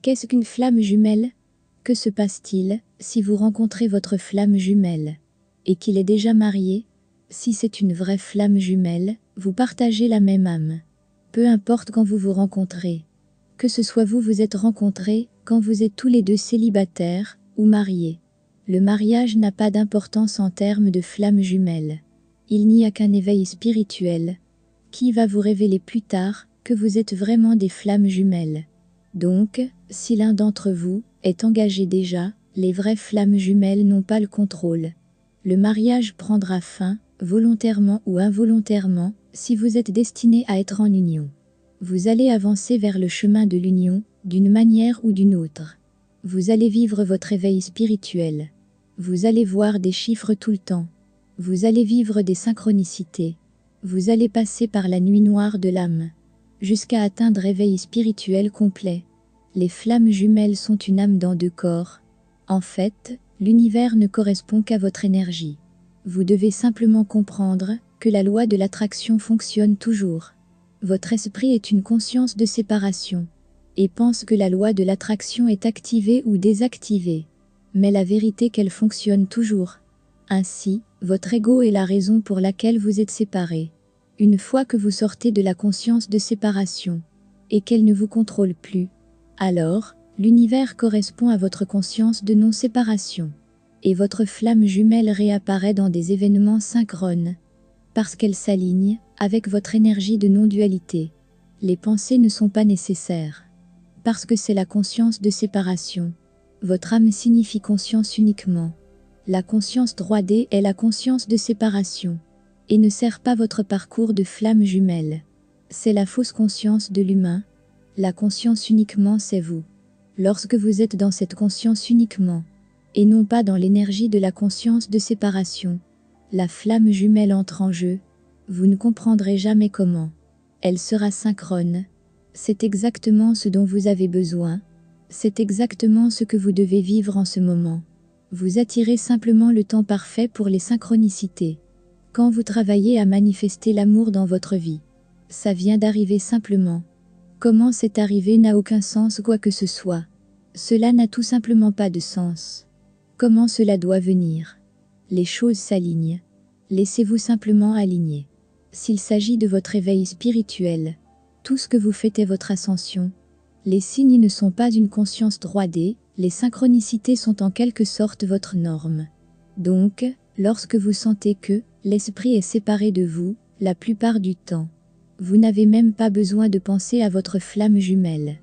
Qu'est-ce qu'une flamme jumelle? Que se passe-t-il si vous rencontrez votre flamme jumelle et qu'il est déjà marié? Si c'est une vraie flamme jumelle, vous partagez la même âme. Peu importe quand vous vous rencontrez. Que ce soit vous êtes rencontrés quand vous êtes tous les deux célibataires ou mariés. Le mariage n'a pas d'importance en termes de flamme jumelle. Il n'y a qu'un éveil spirituel qui va vous révéler plus tard que vous êtes vraiment des flammes jumelles. Donc, si l'un d'entre vous est engagé déjà, les vraies flammes jumelles n'ont pas le contrôle. Le mariage prendra fin, volontairement ou involontairement, si vous êtes destiné à être en union. Vous allez avancer vers le chemin de l'union, d'une manière ou d'une autre. Vous allez vivre votre éveil spirituel. Vous allez voir des chiffres tout le temps. Vous allez vivre des synchronicités. Vous allez passer par la nuit noire de l'âme, jusqu'à atteindre éveil spirituel complet. Les flammes jumelles sont une âme dans deux corps. En fait, l'univers ne correspond qu'à votre énergie. Vous devez simplement comprendre que la loi de l'attraction fonctionne toujours. Votre esprit est une conscience de séparation et pense que la loi de l'attraction est activée ou désactivée. Mais la vérité qu'elle fonctionne toujours. Ainsi, votre ego est la raison pour laquelle vous êtes séparés. Une fois que vous sortez de la conscience de séparation et qu'elle ne vous contrôle plus, alors, l'univers correspond à votre conscience de non-séparation. Et votre flamme jumelle réapparaît dans des événements synchrones, parce qu'elle s'aligne avec votre énergie de non-dualité. Les pensées ne sont pas nécessaires, parce que c'est la conscience de séparation. Votre âme signifie conscience uniquement. La conscience 3D est la conscience de séparation, et ne sert pas votre parcours de flamme jumelle. C'est la fausse conscience de l'humain. La conscience uniquement, c'est vous. Lorsque vous êtes dans cette conscience uniquement, et non pas dans l'énergie de la conscience de séparation, la flamme jumelle entre en jeu. Vous ne comprendrez jamais comment. Elle sera synchrone. C'est exactement ce dont vous avez besoin. C'est exactement ce que vous devez vivre en ce moment. Vous attirez simplement le temps parfait pour les synchronicités. Quand vous travaillez à manifester l'amour dans votre vie, ça vient d'arriver simplement. Comment c'est arrivé n'a aucun sens quoi que ce soit. Cela n'a tout simplement pas de sens. Comment cela doit venir? Les choses s'alignent. Laissez-vous simplement aligner. S'il s'agit de votre éveil spirituel, tout ce que vous faites est votre ascension. Les signes ne sont pas une conscience 3D, les synchronicités sont en quelque sorte votre norme. Donc, lorsque vous sentez que l'esprit est séparé de vous, la plupart du temps, vous n'avez même pas besoin de penser à votre flamme jumelle.